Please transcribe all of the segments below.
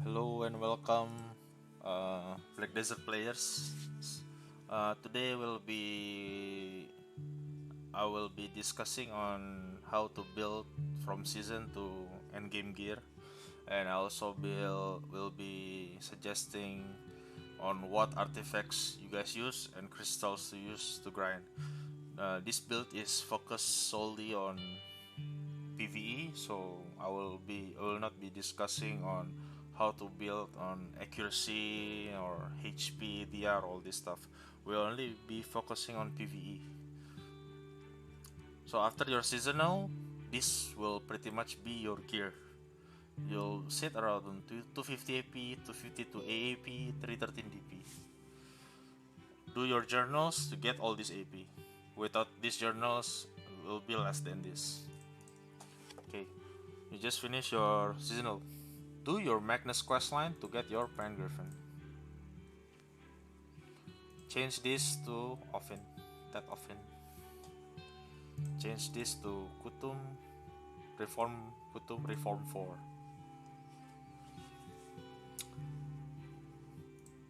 Hello and welcome, Black Desert players. Today I will be discussing on how to build from season to end game gear, and I also will be suggesting on what artifacts you guys use and crystals to use to grind. This build is focused solely on PvE, so I will not be discussing on how to build on accuracy or HP, DR, all this stuff. We'll only be focusing on PvE. So after your seasonal, this will pretty much be your gear. You'll sit around on 250 AP, 252 AAP, 313 DP. Do your journals to get all this AP. Without these journals, will be less than this. Okay, you just finish your seasonal. Do your Magnus questline to get your Pen Griffin. Change this to often, that often. Change this to Kutum Reform 4.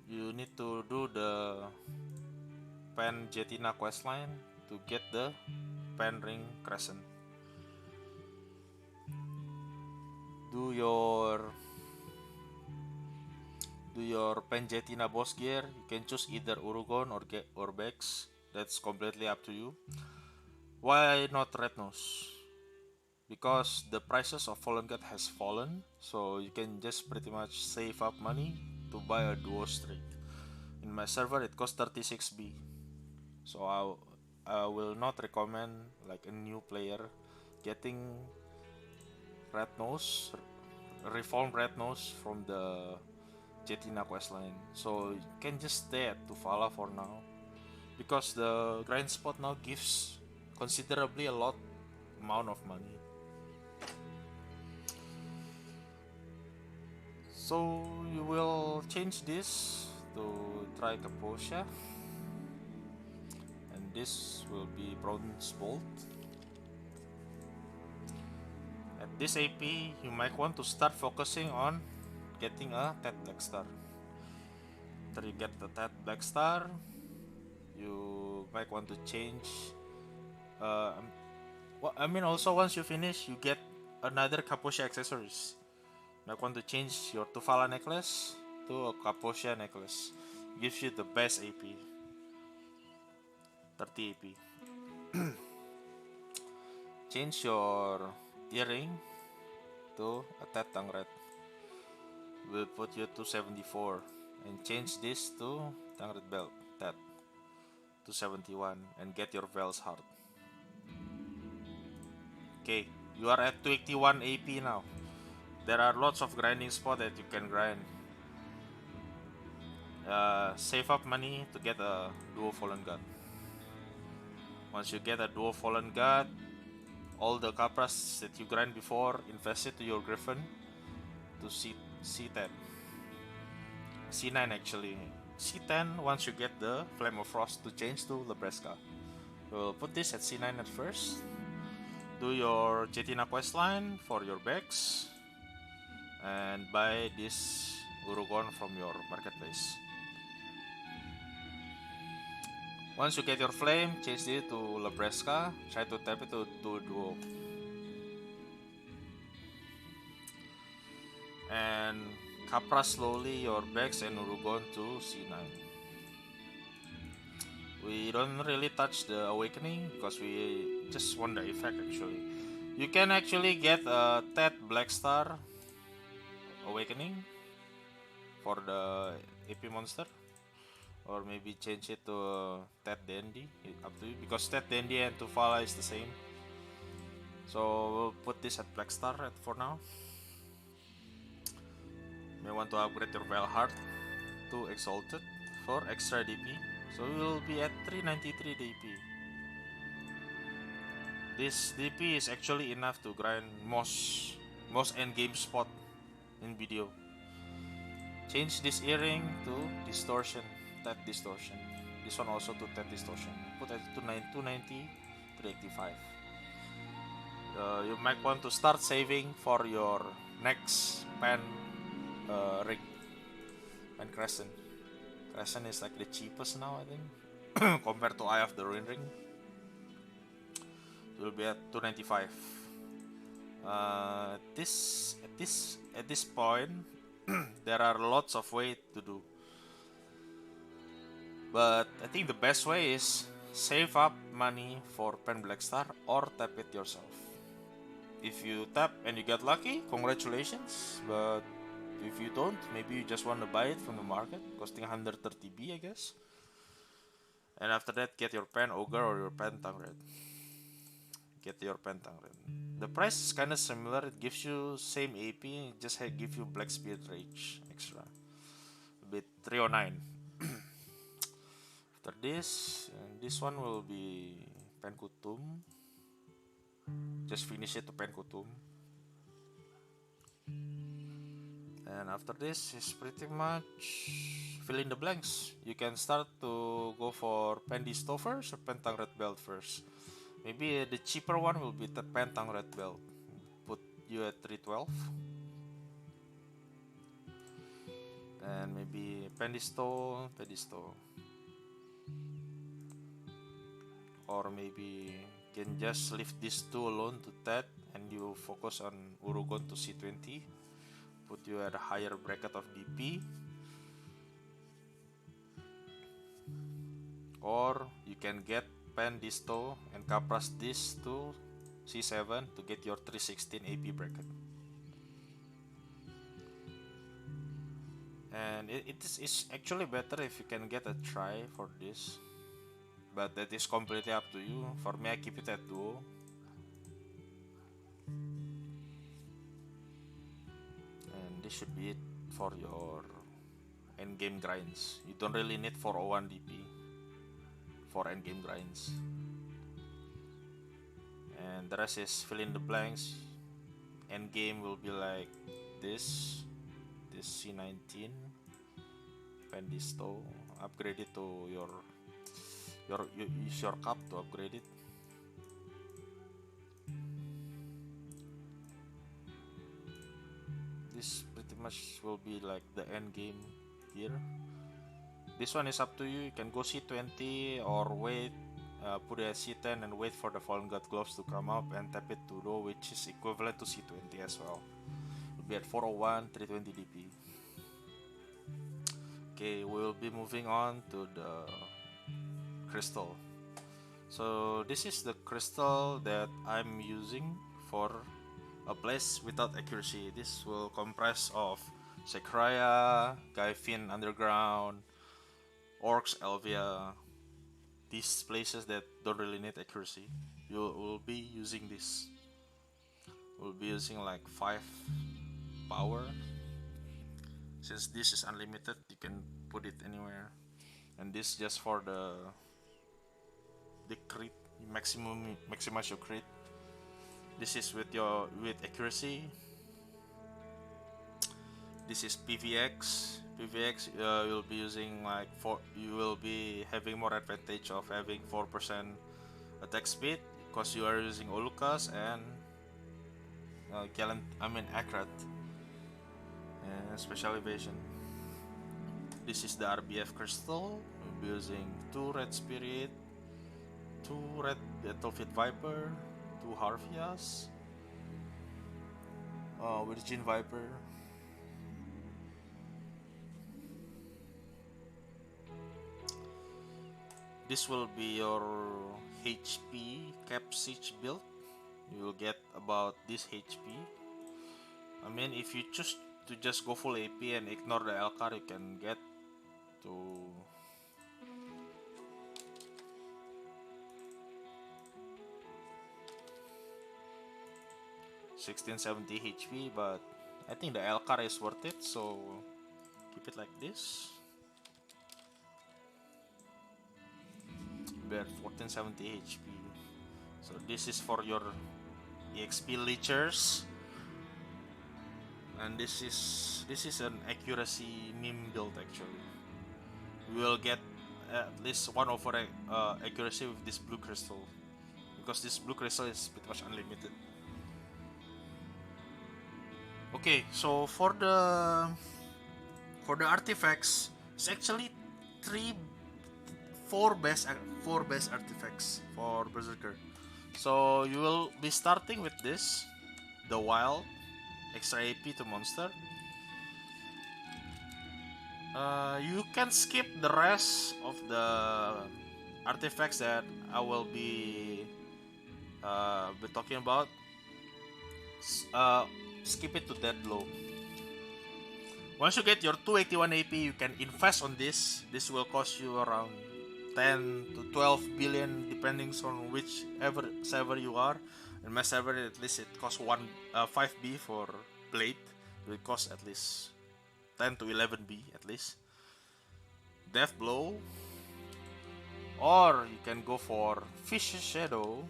You need to do the Pen Jetina questline to get the Pen Ring Crescent. Do your Pen Jetina boss gear. You can choose either Urugon or Bex. That's completely up to you. Why not Red Nose? Because the prices of Fallen God has fallen, so you can just pretty much save up money to buy a duo straight. In my server it costs 36B, so I will not recommend like a new player getting Red Nose, Reformed Red Nose from the Jetina questline. So you can just stay at Tufala for now, because the grind spot now gives considerably a lot amount of money. So you will change this to try Kaposha, and this will be Bronze Bolt. At this AP, you might want to start focusing on getting a Tet Black Star. After you get the Tet Black Star, you might want to change. I mean, also once you finish, you get another Kaposha accessories. You might want to change your Tufala necklace to a Kaposha necklace. Gives you the best AP, 30 AP. Change your earring to a Tet Tangret. Will put you to 74, and change this to Tangret Belt Tet to 71, and get your Vel's Heart. Okay, you are at 281 AP now. There are lots of grinding spots that you can grind. Save up money to get a Duo Fallen God. Once you get a Duo Fallen God, all the Capras that you grind before, invest it to your Griffin to C10. C9 actually. C10 once you get the Flame of Frost to change to Lebreska. We'll put this at C9 at first. Do your Jetina questline for your Bex, and buy this Urugon from your marketplace. Once you get your flame, change it to Lebreska. Try to tap it to duo. And Capra slowly your Bex and Urugon to C9. We don't really touch the awakening because we just want the effect actually. You can actually get a Tet Black Star awakening for the AP monster, or maybe change it to Tet Dandy, up to you, because Tet Dandy and Tufala is the same. So we'll put this at Black Star for now. You may want to upgrade your Veil Heart to Exalted for extra DP. So we will be at 393 DP. This DP is actually enough to grind most endgame spot in video. Change this earring to Distortion, Tet Distortion. This one also to Tet Distortion. Put it to 290, 385. You might want to start saving for your next pen ring and Crescent. Crescent is like the cheapest now, I think, compared to Eye of the Ruin Ring. It will be at 295. At this point, there are lots of ways to do, but I think the best way is save up money for Pen Black Star or tap it yourself. If you tap and you get lucky, congratulations. But if you don't, maybe you just want to buy it from the market, costing 130B, I guess. And after that, get your Pen Ogre or your Pen Tangred. Get your Pen Tangred. The price is kind of similar. It gives you same AP, just give you Black Spirit Rage extra. A bit 309. After this one will be Pen Kutum. Just finish it to Pen Kutum. And after this is pretty much fill in the blanks. You can start to go for Pen Disto first or Pen Tangred Belt first. Maybe the cheaper one will be the Pen Tangred Belt. Put you at 312. And maybe Pen Disto. Or maybe you can just leave these two alone to Tet and you focus on Urugon to C20. Put you at a higher bracket of DP. Or you can get Pen Disto and Capras this to C7 to get your 316 AP bracket. And it's actually better if you can get a try for this, but that is completely up to you. For me, I keep it at duo. And this should be it for your endgame grinds. You don't really need 401 DP for endgame grinds. And the rest is fill in the blanks. Endgame will be like this C19 Pen Disto, upgrade it to you use your cup to upgrade it. This pretty much will be like the end game here. This one is up to you. You can go C20 or wait, put it at C10 and wait for the Fallen God gloves to come up and tap it to low, which is equivalent to C20 as well. Be at 401, 320 DP. Okay, we'll be moving on to the crystal. So this is the crystal that I'm using for a place without accuracy. This will comprise of Sekraya, Gaifin Underground, Orcs, Elvia. These places that don't really need accuracy. You will be using this. We'll be using like 5 power. Since this is unlimited, you can put it anywhere. And this just for the crit, maximize your crit. This is with accuracy. This is PVX. You'll be using like you will be having more advantage of having 4% attack speed because you are using Olukas and Akrat. Special evasion. This is the RBF crystal. We'll be using 2 red spirit, 2 red Battlefield Viper, 2 Harphias, with Jin Viper. This will be your HP cap siege build. You will get about this HP. I mean, if you choose to just go full AP and ignore the Elkar, you can get to 1670 HP, but I think the Elkar is worth it, so keep it like this. We're at 1470 HP. So this is for your EXP leechers. And this is an accuracy meme build actually. We will get at least 1 over accuracy with this blue crystal, because this blue crystal is pretty much unlimited. Okay, so for the For the artifacts, it's actually three, four best artifacts for Berserker. So you will be starting with this, the Wild, extra AP to monster. You can skip the rest of the artifacts that I will be talking about. Uh, Skip it to dead blow. Once you get your 281 AP, you can invest on this. This will cost you around 10 to 12 billion depending on whichever server you are. In my server, at least it costs 5B for blade. It will cost at least 10 to 11B at least. Death blow, or you can go for Fish's Shadow,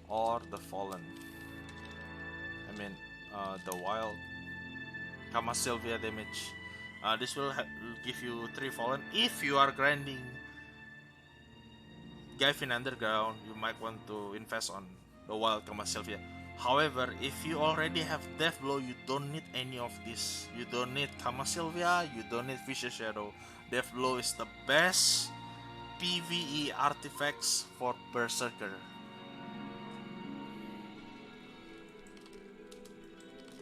or the Fallen. I mean, the Wild Kama Sylvia damage. This will give you 3 Fallen. If you are grinding Gavin Underground, you might want to invest on the Wild Kama Sylvia. However, if you already have Death Blow, you don't need any of this. You don't need Kama Sylvia, you don't need Vicious Shadow. Death Blow is the best PvE artifacts for Berserker.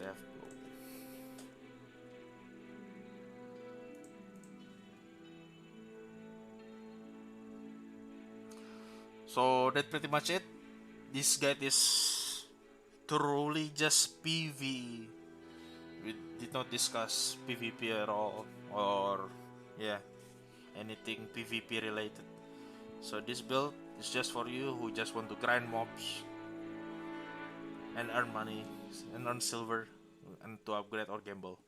Death Blow. So that's pretty much it. This guide is truly just PvE. We did not discuss PvP at all, or anything PvP related. So this build is just for you who just want to grind mobs and earn money and earn silver and to upgrade or gamble.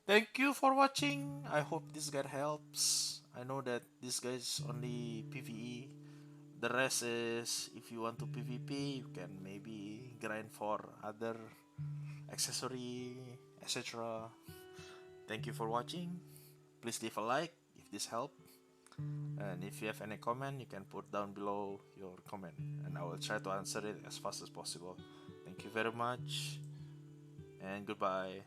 Thank you for watching. I hope this guide helps. I know that this guide is only PvE. The rest is, if you want to PvP, you can maybe grind for other accessory, etc. Thank you for watching. Please leave a like if this helped. And if you have any comment, you can put down below your comment and I will try to answer it as fast as possible. Thank you very much and goodbye.